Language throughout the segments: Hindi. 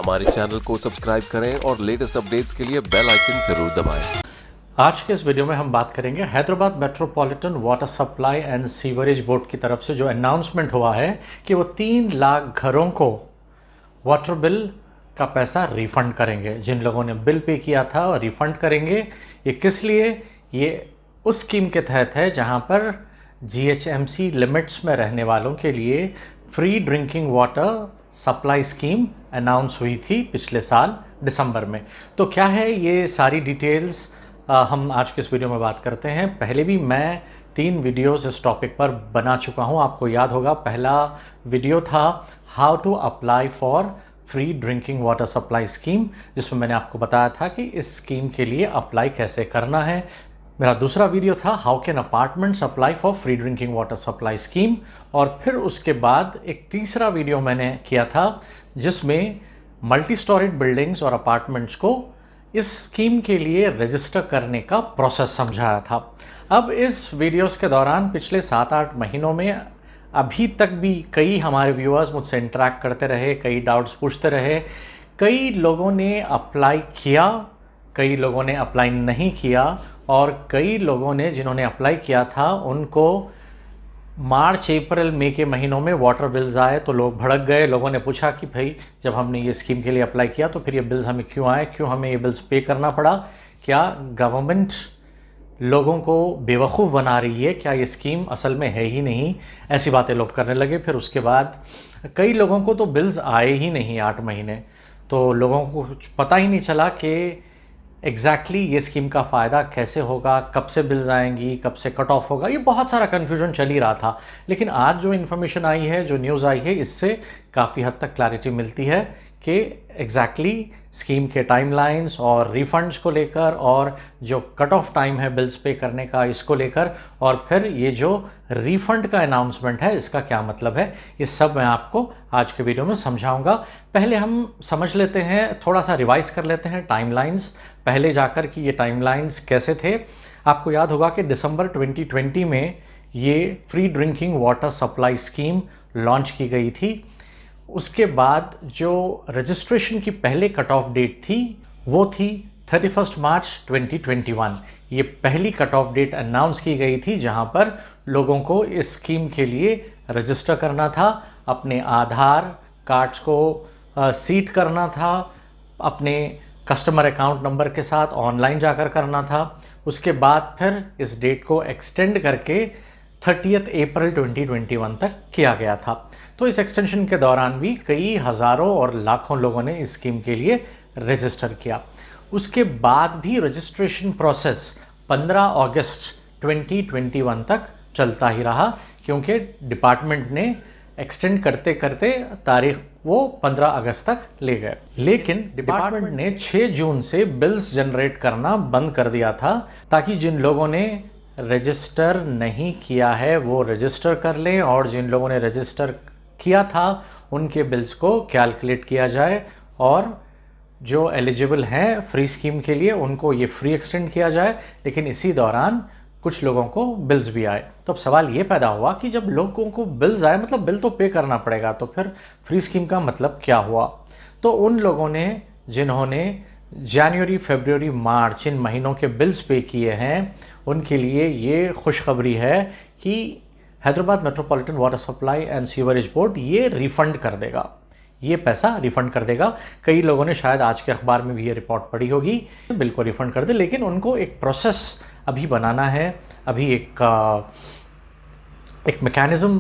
हमारे चैनल को सब्सक्राइब करें और लेटेस्ट अपडेट्स के लिए बेल आइकन जरूर दबाएं। आज के इस वीडियो में हम बात करेंगे Hyderabad metropolitan water supply and sewerage board की तरफ से जो अनाउंसमेंट हुआ है कि वो 3 लाख घरों को वाटर बिल का पैसा रिफ़ंड करेंगे। जिन लोगों ने बिल पे किया था और रिफ़ंड करेंगे। ये किस लिए? ये उस स्कीम के तहत है जहां पर जीएचएमसी लिमिट्स में रहने वालों के लिए free drinking water supply scheme announce हुई थी पिछले साल दिसंबर में। तो क्या है ये सारी डिटेल्स हम आज के इस वीडियो में बात करते हैं। पहले भी मैं 3 वीडियोस इस टॉपिक पर बना चुका हूं। आपको याद होगा पहला वीडियो था how to apply for free drinking water supply scheme, जिसमें मैंने आपको बताया था कि इस स्कीम के लिए अप्लाई कैसे करना है। मेरा दूसरा वीडियो था how can apartments apply for free drinking water supply scheme, और फिर उसके बाद एक तीसरा वीडियो मैंने किया था जिसमें मल्टी स्टोरीड बिल्डिंग्स और अपार्टमेंट्स को इस स्कीम के लिए रजिस्टर करने का प्रोसेस समझाया था। अब इस वीडियोस के दौरान पिछले 7-8 महीनों में अभी तक भी कई हमारे व्यूअर्स मुझसे इंटरेक्ट करते रहे, कई डाउट्स पूछते रहे। कई लोगों ने अप्लाई किया, कई लोगों ने अप्लाई नहीं किया, और कई लोगों ने जिन्होंने अप्लाई किया था उनको मार्च अप्रैल मई के महीनों में वाटर बिल्स आए तो लोग भड़क गए। लोगों ने पूछा कि भाई जब हमने ये स्कीम के लिए अप्लाई किया तो फिर ये बिल्स हमें क्यों आए, क्यों हमें ये बिल्स पे करना पड़ा, क्या गवर्नमेंट लोगों को बेवकूफ़ बना रही है, क्या ये स्कीम असल में है ही नहीं। ऐसी बातें लोग करने लगे। फिर उसके बाद कई लोगों को तो बिल्स आए ही नहीं 8 महीने, तो लोगों को कुछ पता ही नहीं चला कि एग्जैक्टली ये स्कीम का फ़ायदा कैसे होगा, कब से बिल्स आएंगी, कब से कट ऑफ होगा। ये बहुत सारा कन्फ्यूजन चल ही रहा था। लेकिन आज जो इन्फॉर्मेशन आई है, जो न्यूज़ आई है, इससे काफ़ी हद तक क्लैरिटी मिलती है कि एग्जैक्टली स्कीम के टाइमलाइंस और रिफंड्स को लेकर, और जो कट ऑफ टाइम है बिल्स पे करने का इसको लेकर, और फिर ये जो रिफंड का अनाउंसमेंट है इसका क्या मतलब है, ये सब मैं आपको आज के वीडियो में समझाऊंगा। पहले हम समझ लेते हैं, थोड़ा सा रिवाइज कर लेते हैं टाइमलाइंस पहले जाकर कि ये टाइमलाइंस कैसे थे। आपको याद होगा कि दिसंबर 2020 में ये free drinking water supply scheme launch की गई थी। उसके बाद जो रजिस्ट्रेशन की पहले कट ऑफ डेट थी वो थी 31 मार्च 2021। ये पहली कट ऑफ डेट अनाउंस की गई थी जहां पर लोगों को इस स्कीम के लिए रजिस्टर करना था, अपने आधार कार्ड्स को सीड करना था, अपने कस्टमर अकाउंट नंबर के साथ ऑनलाइन जाकर करना था। उसके बाद फिर इस डेट को एक्सटेंड करके 30 अप्रैल 2021 तक किया गया था। तो इस एक्सटेंशन के दौरान भी कई हज़ारों और लाखों लोगों ने इस स्कीम के लिए रजिस्टर किया। उसके बाद भी रजिस्ट्रेशन प्रोसेस 15 अगस्त 2021 तक चलता ही रहा, क्योंकि डिपार्टमेंट ने एक्सटेंड करते करते तारीख वो 15 अगस्त तक ले गए। लेकिन डिपार्टमेंट ने 6 जून से बिल्स जनरेट करना बंद कर दिया था, ताकि जिन लोगों ने रजिस्टर नहीं किया है वो रजिस्टर कर लें, और जिन लोगों ने रजिस्टर किया था उनके बिल्स को कैलकुलेट किया जाए, और जो एलिजिबल हैं फ्री स्कीम के लिए उनको ये फ्री एक्सटेंड किया जाए। लेकिन इसी दौरान कुछ लोगों को बिल्स भी आए। तो अब सवाल ये पैदा हुआ कि जब लोगों को बिल्स आए, मतलब बिल तो पे करना पड़ेगा, तो फिर फ्री स्कीम का मतलब क्या हुआ। तो उन लोगों ने जिन्होंने जनवरी, फरवरी, मार्च इन महीनों के बिल्स पे किए हैं उनके लिए ये खुशखबरी है कि Hyderabad metropolitan water supply and sewerage board ये रिफ़ंड कर देगा, ये पैसा रिफ़ंड कर देगा। कई लोगों ने शायद आज के अखबार में भी ये रिपोर्ट पढ़ी होगी, बिल को रिफ़ंड कर दे। लेकिन उनको एक प्रोसेस अभी बनाना है, अभी एक मैकेनिज़्म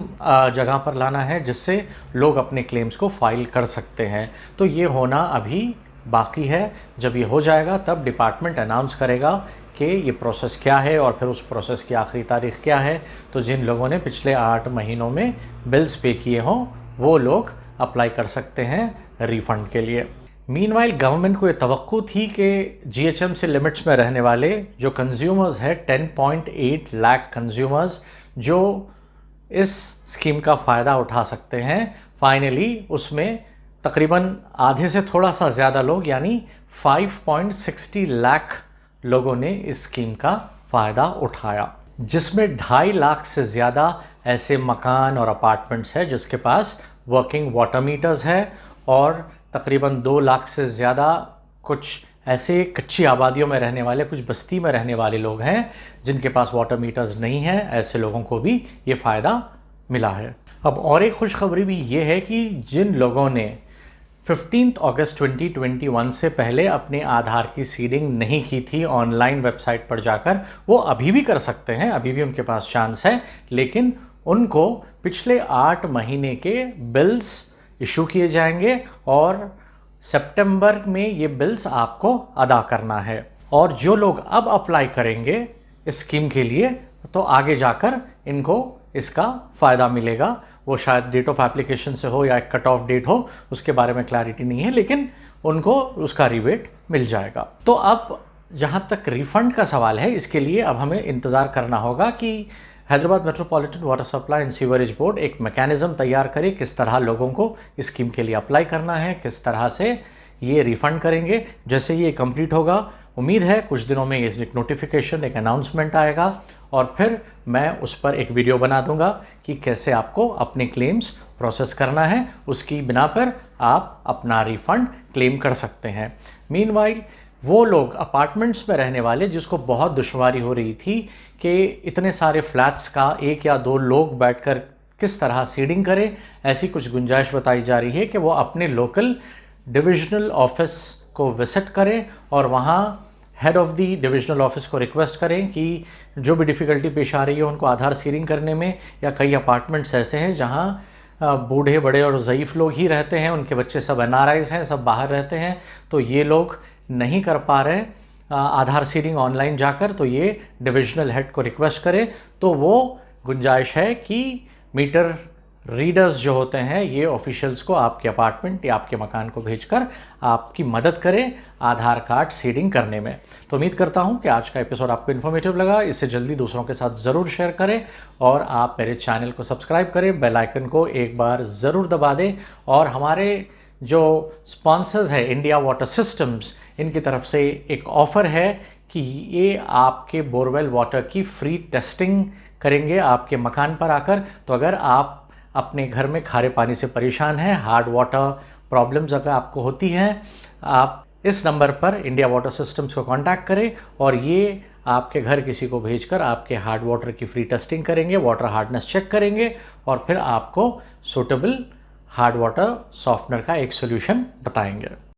जगह पर लाना है जिससे लोग अपने क्लेम्स को फाइल कर सकते हैं। तो ये होना अभी बाकी है। जब ये हो जाएगा तब डिपार्टमेंट अनाउंस करेगा कि ये प्रोसेस क्या है, और फिर उस प्रोसेस की आखिरी तारीख क्या है। तो जिन लोगों ने पिछले 8 महीनों में बिल्स पे किए हों वो लोग अप्लाई कर सकते हैं रिफ़ंड के लिए। मीनवाइल गवर्नमेंट को ये तवक्को थी कि जीएचएमसी लिमिट्स में रहने वाले जो कंज्यूमर्स हैं 10.8 लाख कंज्यूमर्स जो इस स्कीम का फ़ायदा उठा सकते हैं, फाइनली उसमें तकरीबन आधे से थोड़ा सा ज़्यादा लोग यानी 5.60 लाख लोगों ने इस स्कीम का फ़ायदा उठाया, जिसमें 2.5 लाख से ज़्यादा ऐसे मकान और अपार्टमेंट्स हैं जिसके पास वर्किंग वाटर मीटर्स है, और तकरीबन 2 लाख से ज़्यादा कुछ ऐसे कच्ची आबादियों में रहने वाले, कुछ बस्ती में रहने वाले लोग हैं जिनके पास वाटर मीटर्स नहीं हैं। ऐसे लोगों को भी ये फ़ायदा मिला है। अब और एक खुशखबरी भी ये है कि जिन लोगों ने 15 अगस्त 2021 से पहले अपने आधार की सीडिंग नहीं की थी ऑनलाइन वेबसाइट पर जाकर, वो अभी भी कर सकते हैं, अभी भी उनके पास चांस है, लेकिन उनको पिछले 8 महीने के बिल्स इशू किए जाएंगे और सितंबर में ये बिल्स आपको अदा करना है। और जो लोग अब अप्लाई करेंगे इस स्कीम के लिए, तो आगे जाकर इनको इसका फ़ायदा मिलेगा। वो शायद डेट ऑफ एप्लीकेशन से हो या एक कट ऑफ डेट हो, उसके बारे में क्लैरिटी नहीं है, लेकिन उनको उसका रिबेट मिल जाएगा। तो अब जहाँ तक रिफ़ंड का सवाल है, इसके लिए अब हमें इंतज़ार करना होगा कि Hyderabad metropolitan water supply and sewerage board एक मैकेनिज़्म तैयार करे किस तरह लोगों को इस स्कीम के लिए अप्लाई करना है, किस तरह से ये रिफ़ंड करेंगे। जैसे ये कंप्लीट होगा, उम्मीद है कुछ दिनों में ये एक नोटिफिकेशन, एक अनाउंसमेंट आएगा और फिर मैं उस पर एक वीडियो बना दूंगा कि कैसे आपको अपने क्लेम्स प्रोसेस करना है। उसकी बिना पर आप अपना रिफ़ंड क्लेम कर सकते हैं। मीनवाइल वो लोग अपार्टमेंट्स में रहने वाले जिसको बहुत दुश्वारी हो रही थी कि इतने सारे फ्लैट्स का 1 या 2 लोग बैठकर किस तरह सीडिंग करें, ऐसी कुछ गुंजाइश बताई जा रही है कि वो अपने लोकल डिविजनल ऑफिस को विजिट करें और वहाँ head of the divisional office को रिक्वेस्ट करें कि जो भी डिफ़िकल्टी पेश आ रही है उनको आधार सीडिंग करने में, या कई अपार्टमेंट्स ऐसे हैं जहाँ बूढ़े बड़े और ज़ईफ़ लोग ही रहते हैं, उनके बच्चे सब NRIs हैं, सब बाहर रहते हैं, तो ये लोग नहीं कर पा रहे आधार सीडिंग ऑनलाइन जाकर, तो ये डिविजनल हेड को रिक्वेस्ट करें। तो वो गुंजाइश है कि मीटर रीडर्स जो होते हैं ये ऑफिशियल्स को आपके अपार्टमेंट या आपके मकान को भेजकर आपकी मदद करें आधार कार्ड सीडिंग करने में। तो उम्मीद करता हूं कि आज का एपिसोड आपको इन्फॉर्मेटिव लगा। इसे जल्दी दूसरों के साथ ज़रूर शेयर करें और आप मेरे चैनल को सब्सक्राइब करें, बेल आइकन को एक बार ज़रूर दबा दें। और हमारे जो स्पॉन्सर्स है इंडिया वाटर सिस्टम्स, इनकी तरफ से एक ऑफ़र है कि ये आपके बोरवेल वाटर की फ्री टेस्टिंग करेंगे आपके मकान पर आकर। तो अगर आप अपने घर में खारे पानी से परेशान हैं, हार्ड वाटर प्रॉब्लम्स अगर आपको होती हैं, आप इस नंबर पर इंडिया वाटर सिस्टम्स को कांटेक्ट करें और ये आपके घर किसी को भेजकर आपके हार्ड वाटर की फ्री टेस्टिंग करेंगे, वाटर हार्डनेस चेक करेंगे और फिर आपको सूटेबल हार्ड वाटर सॉफ्टनर का एक सोल्यूशन बताएंगे।